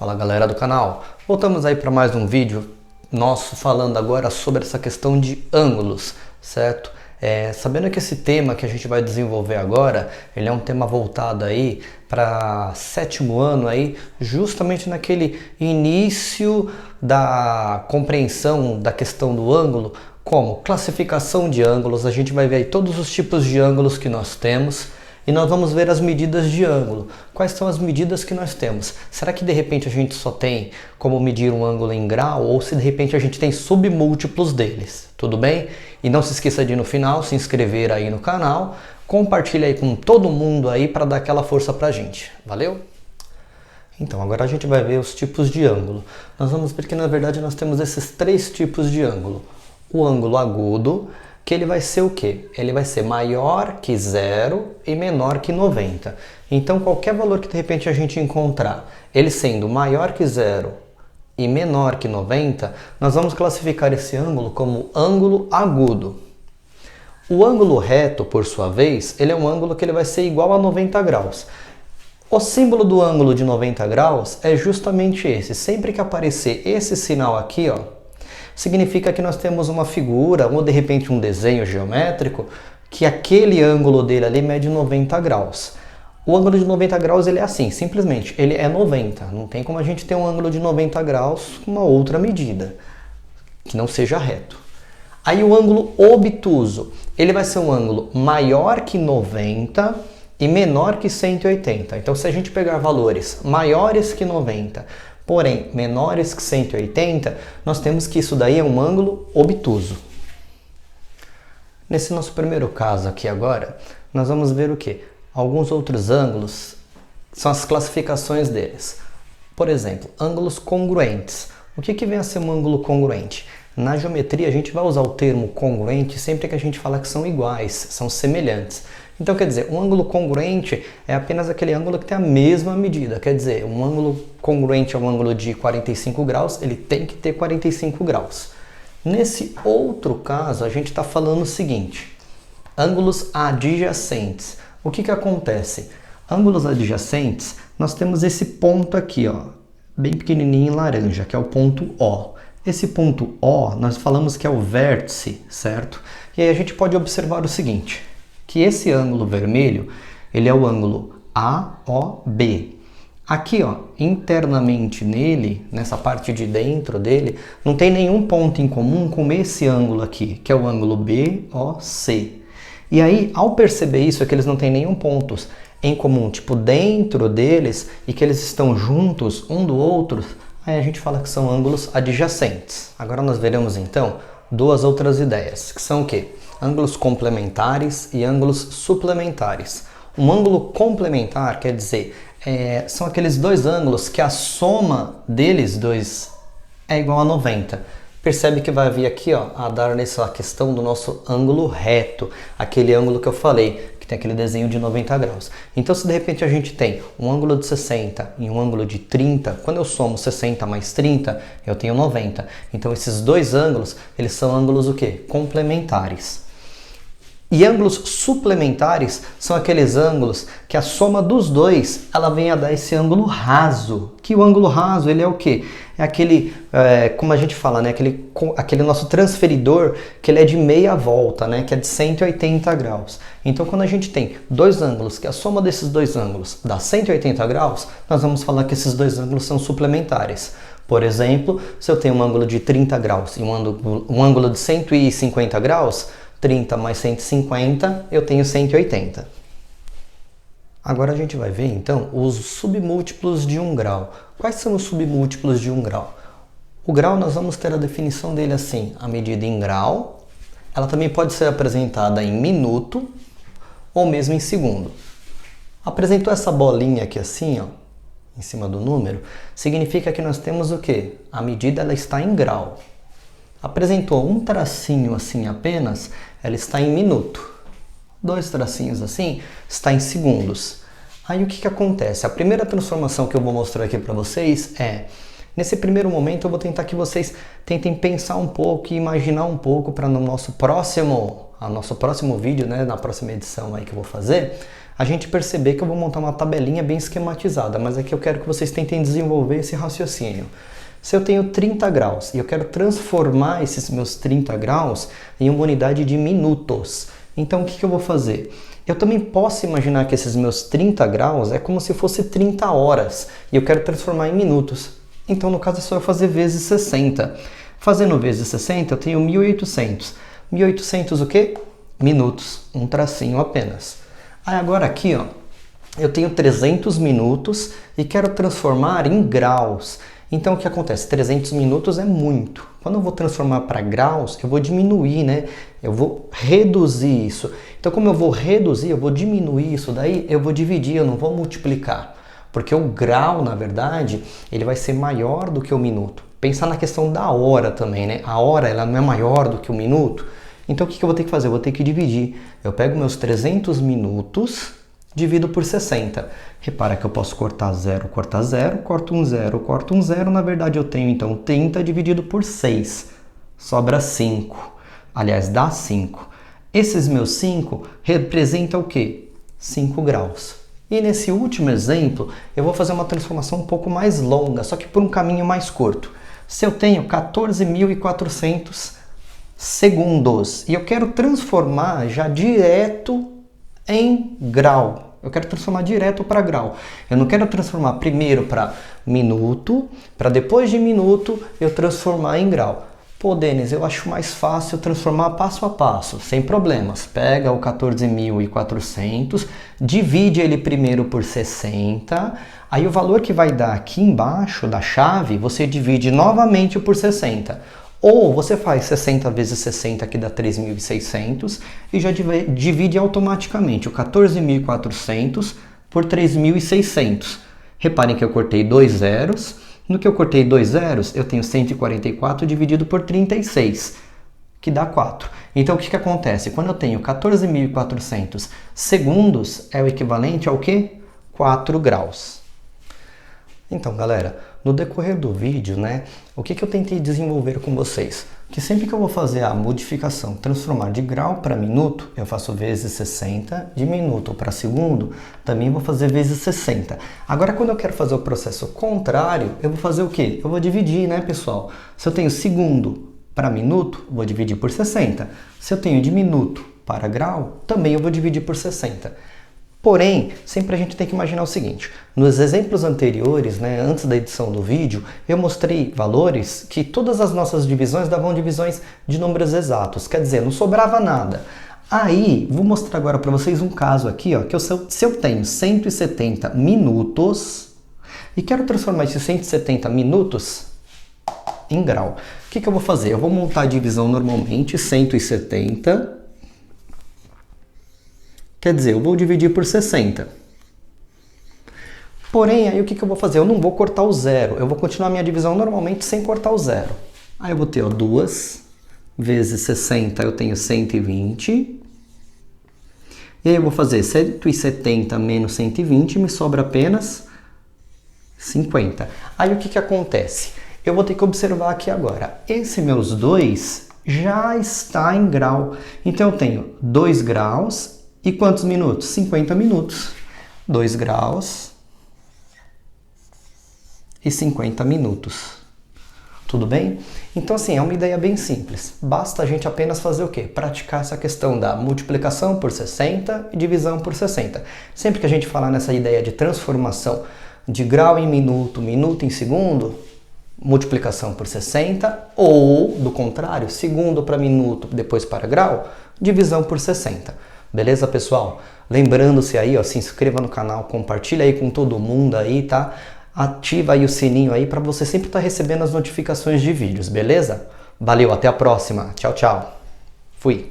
Fala galera do canal, voltamos aí para mais um vídeo nosso falando agora sobre essa questão de ângulos, certo? Sabendo que esse tema que a gente vai desenvolver agora, ele é um tema voltado aí para sétimo ano aí, justamente naquele início da compreensão da questão do ângulo, como classificação de ângulos. A gente vai ver aí todos os tipos de ângulos que nós temos. E nós vamos ver as medidas de ângulo. Quais são as medidas que nós temos? Será que de repente a gente só tem como medir um ângulo em grau ou se de repente a gente tem submúltiplos deles? Tudo bem? E não se esqueça de no final se inscrever aí no canal, compartilha aí com todo mundo aí para dar aquela força pra gente. Valeu? Então, agora a gente vai ver os tipos de ângulo. Nós vamos ver que na verdade nós temos esses três tipos de ângulo. O ângulo agudo, que ele vai ser o quê? Ele vai ser maior que 0 e menor que 90. Então, qualquer valor que de repente a gente encontrar, ele sendo maior que 0 e menor que 90, nós vamos classificar esse ângulo como ângulo agudo. O ângulo reto, por sua vez, ele é um ângulo que ele vai ser igual a 90 graus. O símbolo do ângulo de 90 graus é justamente esse. Sempre que aparecer esse sinal aqui, ó, significa que nós temos uma figura ou de repente um desenho geométrico que aquele ângulo dele ali mede 90 graus. O ângulo de 90 graus ele é assim, simplesmente, ele é 90. Não tem como a gente ter um ângulo de 90 graus com uma outra medida, que não seja reto. Aí o ângulo obtuso, ele vai ser um ângulo maior que 90 e menor que 180. Então se a gente pegar valores maiores que 90, porém menores que 180, nós temos que isso daí é um ângulo obtuso. Nesse nosso primeiro caso aqui agora, nós vamos ver o que? Alguns outros ângulos, são as classificações deles. Por exemplo, ângulos congruentes. O que vem a ser um ângulo congruente? Na geometria a gente vai usar o termo congruente sempre que a gente fala que são iguais, são semelhantes. Então, quer dizer, um ângulo congruente é apenas aquele ângulo que tem a mesma medida. Quer dizer, um ângulo congruente é um ângulo de 45 graus, ele tem que ter 45 graus. Nesse outro caso, a gente está falando o seguinte, ângulos adjacentes. O que acontece? Ângulos adjacentes, nós temos esse ponto aqui, ó, bem pequenininho em laranja, que é o ponto O. Esse ponto O, nós falamos que é o vértice, certo? E aí a gente pode observar o seguinte, que esse ângulo vermelho, ele é o ângulo AOB. Aqui, ó, internamente nele, nessa parte de dentro dele, não tem nenhum ponto em comum com esse ângulo aqui, que é o ângulo BOC. E aí, ao perceber isso, é que eles não têm nenhum ponto em comum, tipo, dentro deles, e que eles estão juntos um do outro, aí a gente fala que são ângulos adjacentes. Agora nós veremos, então, duas outras ideias, que são o quê? Ângulos complementares e ângulos suplementares. Um ângulo complementar quer dizer, são aqueles dois ângulos que a soma deles dois é igual a 90. Percebe que vai vir aqui, ó, a dar nessa questão do nosso ângulo reto, aquele ângulo que eu falei, que tem aquele desenho de 90 graus. Então, se de repente a gente tem um ângulo de 60 e um ângulo de 30, quando eu somo 60 mais 30, eu tenho 90. Então, esses dois ângulos, eles são ângulos o quê? Complementares. E ângulos suplementares são aqueles ângulos que a soma dos dois, ela vem a dar esse ângulo raso. Que o ângulo raso, ele é o quê? É aquele, como a gente fala, né? Aquele nosso transferidor, que ele é de meia volta, né? Que é de 180 graus. Então, quando a gente tem dois ângulos, que a soma desses dois ângulos dá 180 graus, nós vamos falar que esses dois ângulos são suplementares. Por exemplo, se eu tenho um ângulo de 30 graus e um ângulo de 150 graus, 30 mais 150, eu tenho 180. Agora a gente vai ver, então, os submúltiplos de um grau. Quais são os submúltiplos de um grau? O grau, nós vamos ter a definição dele assim, a medida em grau. Ela também pode ser apresentada em minuto ou mesmo em segundo. Apresentou essa bolinha aqui assim, ó, em cima do número, significa que nós temos o quê? A medida ela está em grau. Apresentou um tracinho assim apenas, ela está em minuto. Dois tracinhos assim, está em segundos. Aí o que acontece? A primeira transformação que eu vou mostrar aqui para vocês é, nesse primeiro momento eu vou tentar que vocês tentem pensar um pouco e imaginar um pouco para no nosso próximo vídeo, né, na próxima edição aí que eu vou fazer, a gente perceber que eu vou montar uma tabelinha bem esquematizada, mas aqui eu quero que vocês tentem desenvolver esse raciocínio. Se eu tenho 30 graus e eu quero transformar esses meus 30 graus em uma unidade de minutos, então o que eu vou fazer? Eu também posso imaginar que esses meus 30 graus é como se fosse 30 horas e eu quero transformar em minutos. Então no caso é só eu fazer vezes 60. Fazendo vezes 60 eu tenho 1800. 1800 o quê? Minutos, um tracinho apenas. Aí agora aqui, ó, eu tenho 300 minutos e quero transformar em graus. Então o que acontece? 300 minutos é muito. Quando eu vou transformar para graus, eu vou diminuir, né? Eu vou reduzir isso. Então como eu vou reduzir, eu vou diminuir isso daí, eu vou dividir, eu não vou multiplicar. Porque o grau, na verdade, ele vai ser maior do que o minuto. Pensar na questão da hora também, né? A hora, ela não é maior do que o minuto. Então o que eu vou ter que fazer? Eu vou ter que dividir. Eu pego meus 300 minutos, divido por 60. Repara que eu posso cortar 0, corto um 0, corto um 0. Na verdade eu tenho então 30 dividido por 6. Sobra 5. Aliás, dá 5. Esses meus 5 representam o quê? 5 graus. E nesse último exemplo, eu vou fazer uma transformação um pouco mais longa, só que por um caminho mais curto. Se eu tenho 14.400 segundos e eu quero transformar já direto em grau, eu quero transformar direto para grau. Eu não quero transformar primeiro para minuto, para depois de minuto eu transformar em grau. Pô, Denis, eu acho mais fácil transformar passo a passo, sem problemas. Pega o 14.400, divide ele primeiro por 60, aí o valor que vai dar aqui embaixo da chave, você divide novamente por 60. Ou você faz 60 vezes 60, que dá 3.600, e já divide automaticamente o 14.400 por 3.600. Reparem que eu cortei 2 zeros. No que eu cortei 2 zeros, eu tenho 144 dividido por 36, que dá 4. Então o que acontece? Quando eu tenho 14.400 segundos, é o equivalente ao quê? 4 graus. Então, galera, no decorrer do vídeo, né, o que eu tentei desenvolver com vocês? Que sempre que eu vou fazer a modificação, transformar de grau para minuto, eu faço vezes 60, de minuto para segundo, também vou fazer vezes 60. Agora, quando eu quero fazer o processo contrário, eu vou fazer o quê? Eu vou dividir, né, pessoal? Se eu tenho segundo para minuto, vou dividir por 60. Se eu tenho de minuto para grau, também eu vou dividir por 60. Porém, sempre a gente tem que imaginar o seguinte, nos exemplos anteriores, né, antes da edição do vídeo, eu mostrei valores que todas as nossas divisões davam divisões de números exatos, quer dizer, não sobrava nada. Aí, vou mostrar agora para vocês um caso aqui, ó, que se eu tenho 170 minutos e quero transformar esses 170 minutos em grau, o que eu vou fazer? Eu vou montar a divisão normalmente, 170... Quer dizer, eu vou dividir por 60. Porém, aí o que eu vou fazer? Eu não vou cortar o zero. Eu vou continuar a minha divisão normalmente sem cortar o zero. Aí eu vou ter, ó, 2 vezes 60, eu tenho 120. E aí eu vou fazer 170 menos 120, me sobra apenas 50. Aí o que acontece? Eu vou ter que observar aqui agora. Esse meus 2 já está em grau. Então eu tenho 2 graus... E quantos minutos? 50 minutos. 2 graus e 50 minutos. Tudo bem? Então, assim, é uma ideia bem simples. Basta a gente apenas fazer o quê? Praticar essa questão da multiplicação por 60 e divisão por 60. Sempre que a gente falar nessa ideia de transformação de grau em minuto, minuto em segundo, multiplicação por 60, ou, do contrário, segundo para minuto, depois para grau, divisão por 60. Beleza, pessoal? Lembrando-se aí, ó, se inscreva no canal, compartilha aí com todo mundo aí, tá? Ativa aí o sininho aí para você sempre estar recebendo as notificações de vídeos, beleza? Valeu, até a próxima. Tchau, tchau. Fui.